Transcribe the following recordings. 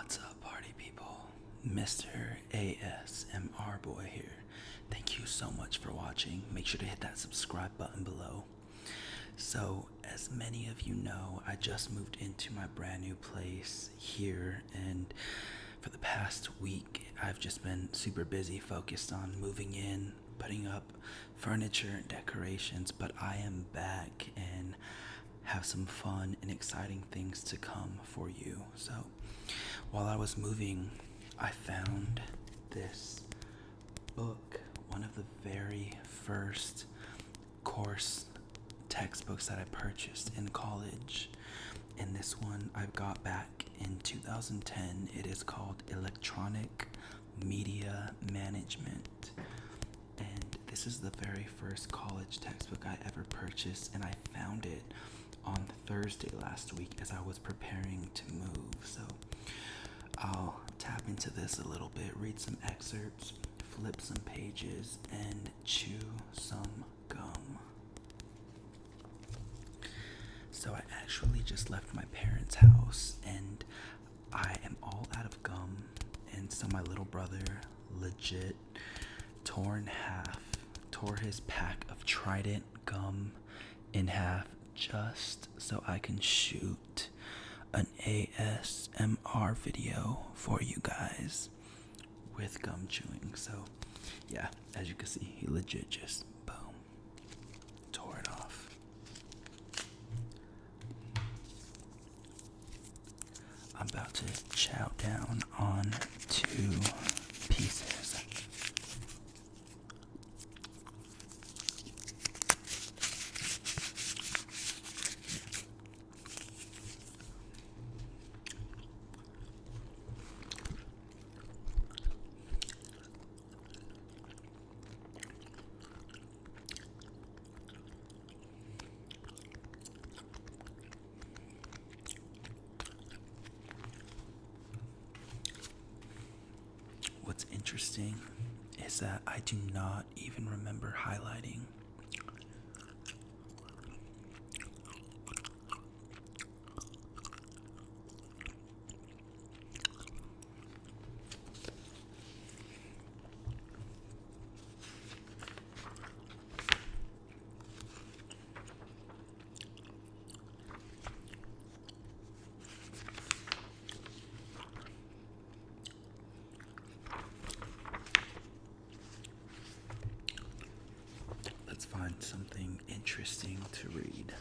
What's up, party people? Mr. ASMR Boy here. Thank you so much for watching. Make sure to hit that subscribe button below. So, as many of you know, I just moved into my brand new place here, and for the past week, I've just been super busy focused on moving in, putting up furniture and decorations, but I am back and have some fun and exciting things to come for you. So, while I was moving, I found this book, one of the very first course textbooks that I purchased in college. And this one I got back in 2010. It is called Electronic Media Management. And this is the very first college textbook I ever purchased, and I found it on Thursday last week as I was preparing to move. So I'll tap into this a little bit, read some excerpts, flip some pages, and chew some gum. So I actually just left my parents' house and I am all out of gum, and so my little brother legit tore his pack of Trident gum in half just so I can shoot an ASMR video for you guys with gum chewing. So yeah, as you can see, he legit just boom, tore it off. I'm about to chow down on 2 pieces. What's interesting is that I do not even remember highlighting. Let's find something interesting to read.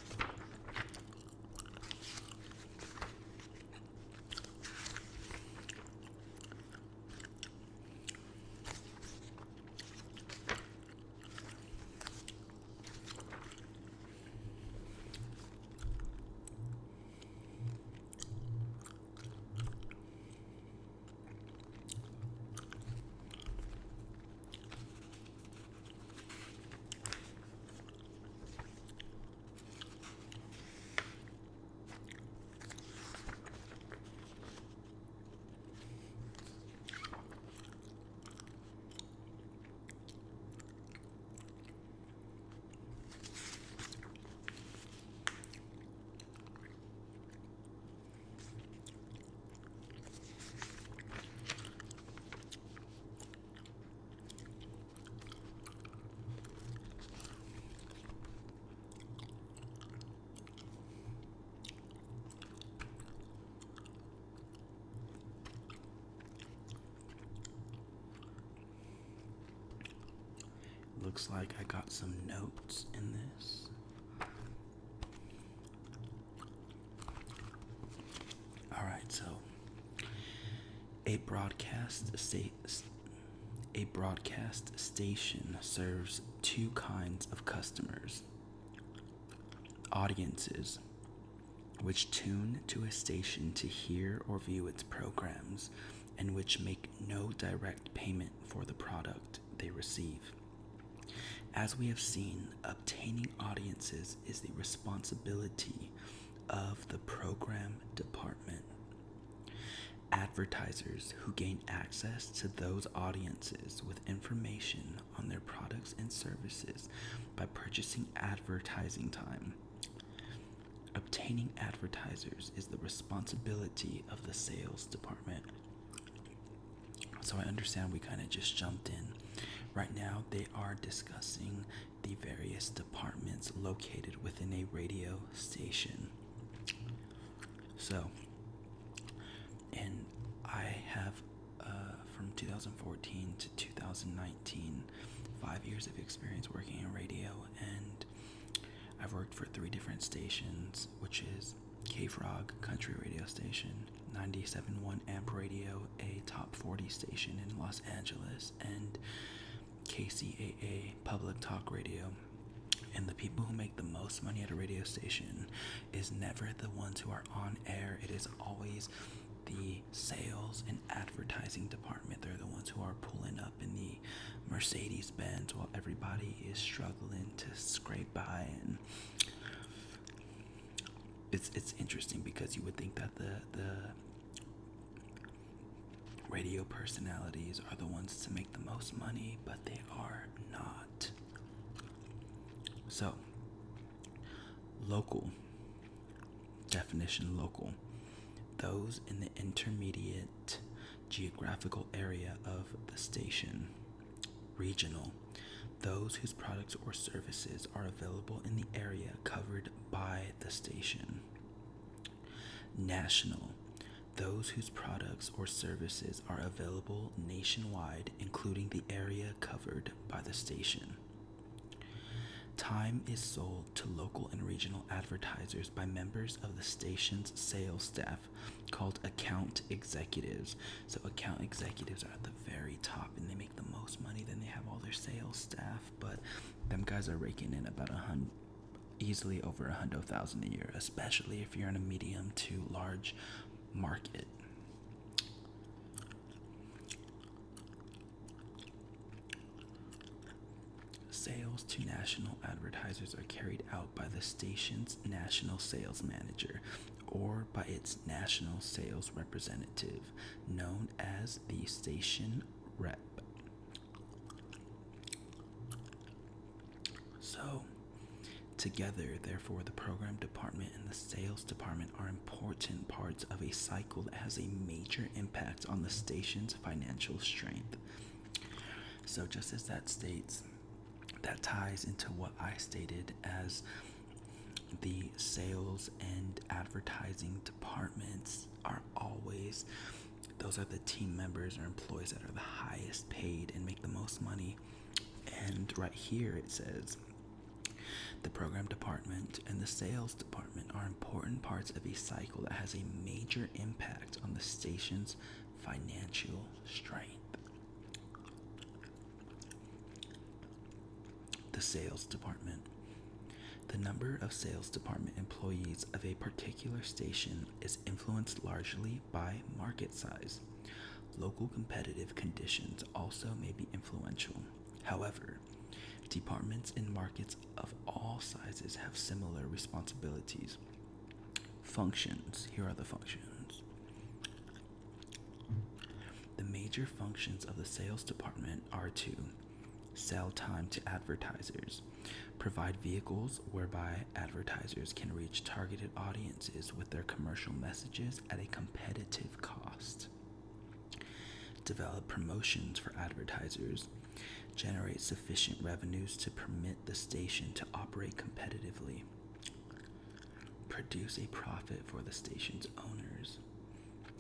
Looks like I got some notes in this. Alright, so a broadcast station serves 2 kinds of customers: audiences, which tune to a station to hear or view its programs, and which make no direct payment for the product they receive. As we have seen, obtaining audiences is the responsibility of the program department. Advertisers who gain access to those audiences with information on their products and services by purchasing advertising time obtaining advertisers is the responsibility of the sales department. So I understand we kind of just jumped in. Right now, they are discussing the various departments located within a radio station. So, and I have from 2014 to 2019, 5 years of experience working in radio, and I've worked for 3 different stations, which is K-Frog Country Radio Station, 97.1 Amp Radio, a top 40 station in Los Angeles, and KCAA Public Talk Radio. And the people who make the most money at a radio station is never the ones who are on air. It is always the sales and advertising department. They're the ones who are pulling up in the Mercedes Benz while everybody is struggling to scrape by. And it's interesting because you would think that the radio personalities are the ones to make the most money, but they are not. So, local. Definition: local. Those in the intermediate geographical area of the station. Regional. Those whose products or services are available in the area covered by the station. National. Those whose products or services are available nationwide, including the area covered by the station. Time is sold to local and regional advertisers by members of the station's sales staff, called account executives. So account executives are at the very top, and they make the most money. Then they have all their sales staff, but them guys are raking in about easily over $100,000 a year, especially if you're in a medium to large market. Sales to national advertisers are carried out by the station's national sales manager or by its national sales representative, known as the station rep. So, together, therefore, the program department and the sales department are important parts of a cycle that has a major impact on the station's financial strength. So just as that states, that ties into what I stated as the sales and advertising departments are always, those are the team members or employees that are the highest paid and make the most money. And right here it says, the program department and the sales department are important parts of a cycle that has a major impact on the station's financial strength. The sales department. The number of sales department employees of a particular station is influenced largely by market size. Local competitive conditions also may be influential. However, departments in markets of all sizes have similar responsibilities. Functions. Here are the functions. The major functions of the sales department are to sell time to advertisers, provide vehicles whereby advertisers can reach targeted audiences with their commercial messages at a competitive cost, develop promotions for advertisers, generate sufficient revenues to permit the station to operate competitively, produce a profit for the station's owners,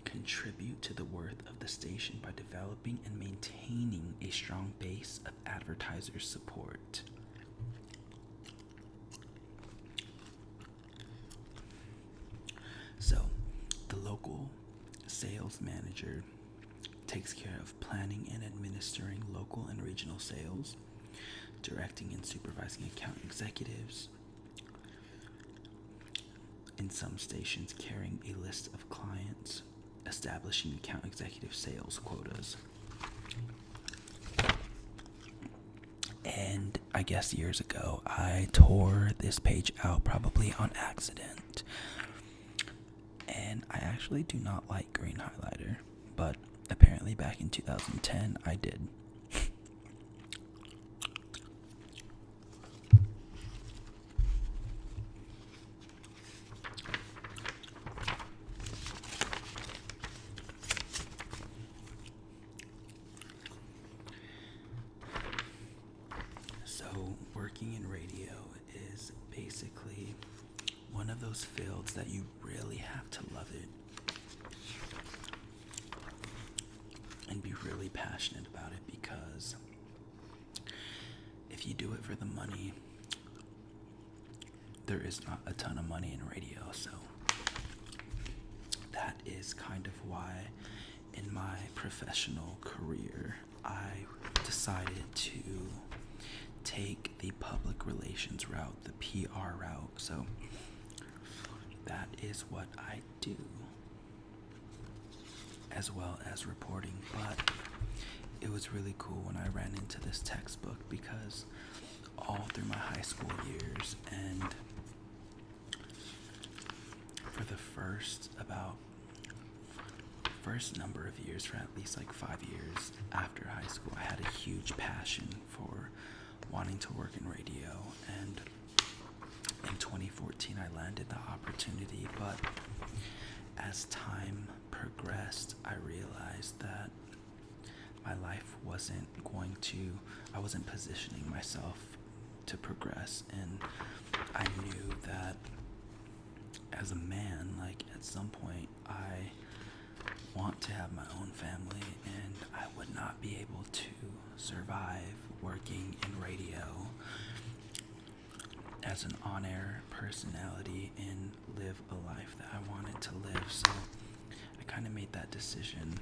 contribute to the worth of the station by developing and maintaining a strong base of advertiser support. So, the local sales manager takes care of planning and administering local and regional sales, directing and supervising account executives, in some stations carrying a list of clients, establishing account executive sales quotas. And I guess years ago, I tore this page out probably on accident. And I actually do not like green highlighter, but apparently back in 2010, I did. basically one of those fields that you really have to love it and be really passionate about it, because if you do it for the money, there is not a ton of money in radio. So that is kind of why in my professional career I decided to take the public relations route, the PR route. So that is what I do, as well as reporting. But it was really cool when I ran into this textbook, because all through my high school years and for the first number of years, for at least like 5 years after high school, I had a huge passion for wanting to work in radio. And in 2014 I landed the opportunity, but as time progressed, I realized that my life I wasn't positioning myself to progress. And I knew that as a man, like, at some point I want to have my own family, and I would not be able to survive working in radio as an on-air personality and live a life that I wanted to live. So I kind of made that decision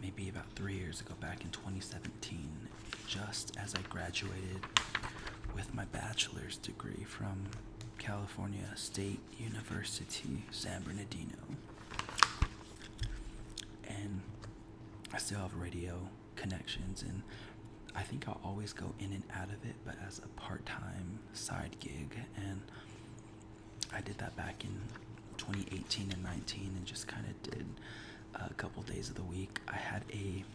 maybe about 3 years ago, back in 2017, just as I graduated with my bachelor's degree from California State University, San Bernardino. And I still have radio connections, and I think I'll always go in and out of it, but as a part-time side gig. And I did that back in 2018 and 19, and just kind of did a couple days of the week. I had a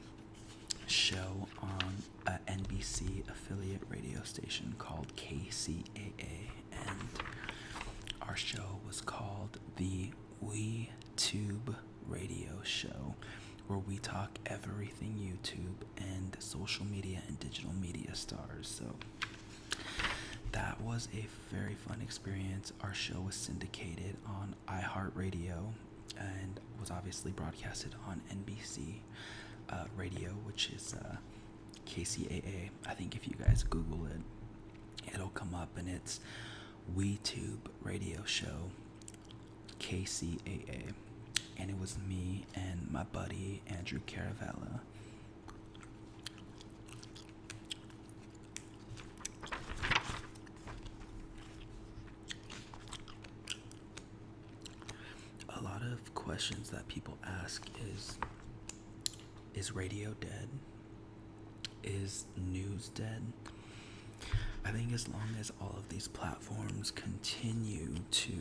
show on a NBC affiliate radio station called KCAA, and our show was called the WeTube Radio Show, where we talk everything YouTube and social media and digital media stars. So that was a very fun experience. Our show was syndicated on iHeartRadio and was obviously broadcasted on NBC radio, which is KCAA. I think if you guys Google it, it'll come up, and it's WeTube Radio Show, KCAA. And it was me and my buddy Andrew Caravella. A lot of questions that people ask is radio dead? Is news dead? I think as long as all of these platforms continue to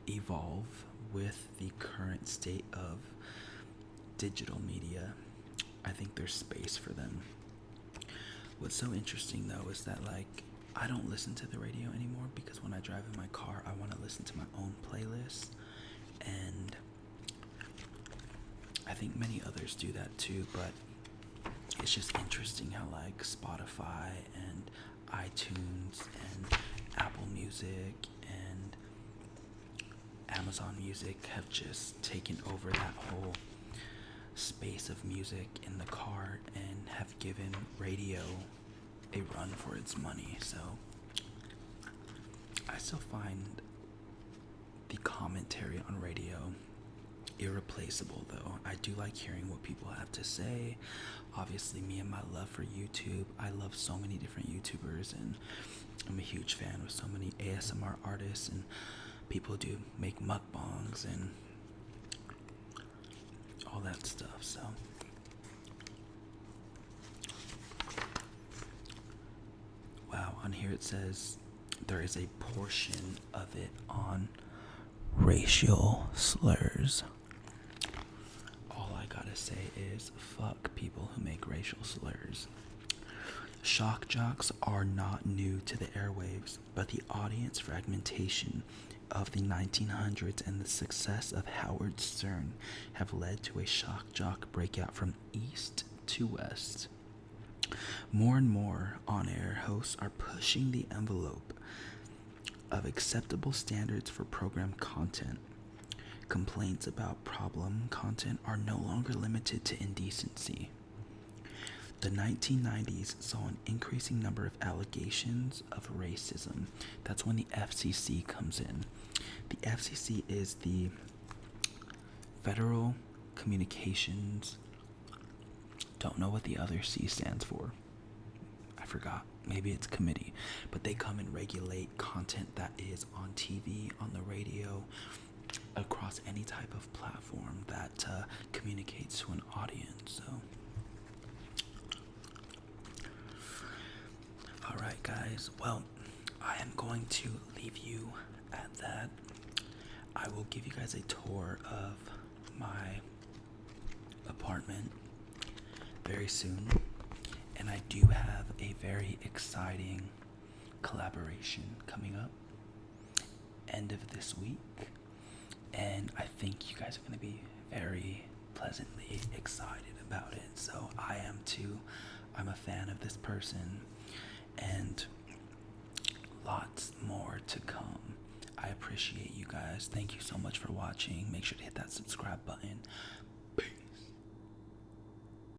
evolve with the current state of digital media, I think there's space for them. What's so interesting though is that, like, I don't listen to the radio anymore, because when I drive in my car, I want to listen to my own playlist, and I think many others do that too. But it's just interesting how, like, Spotify and iTunes and Apple Music and Amazon Music have just taken over that whole space of music in the car and have given radio a run for its money. So I still find the commentary on radio irreplaceable, though. I do like hearing what people have to say. Obviously, me and my love for YouTube, I love so many different YouTubers, and I'm a huge fan of so many ASMR artists and people who do make mukbangs and all that stuff. So wow, on here it says there is a portion of it on racial slurs. All I gotta say is fuck people who make racial slurs. Shock jocks are not new to the airwaves, but the audience fragmentation of the 1900s and the success of Howard Stern have led to a shock jock breakout from east to west. More and more on-air hosts are pushing the envelope of acceptable standards for program content. Complaints about problem content are no longer limited to indecency. The 1990s saw an increasing number of allegations of racism. That's when the FCC comes in. The FCC is the Federal Communications. Don't know what the other C stands for. I forgot. Maybe it's committee. But they come and regulate content that is on TV, on the radio, across any type of platform that communicates to an audience. So, all right, guys. Well, I am going to leave you at that. I will give you guys a tour of my apartment very soon. And I do have a very exciting collaboration coming up end of this week. And I think you guys are going to be very pleasantly excited about it. So I am too. I'm a fan of this person. And lots more to come. I appreciate you guys. Thank you so much for watching. Make sure to hit that subscribe button.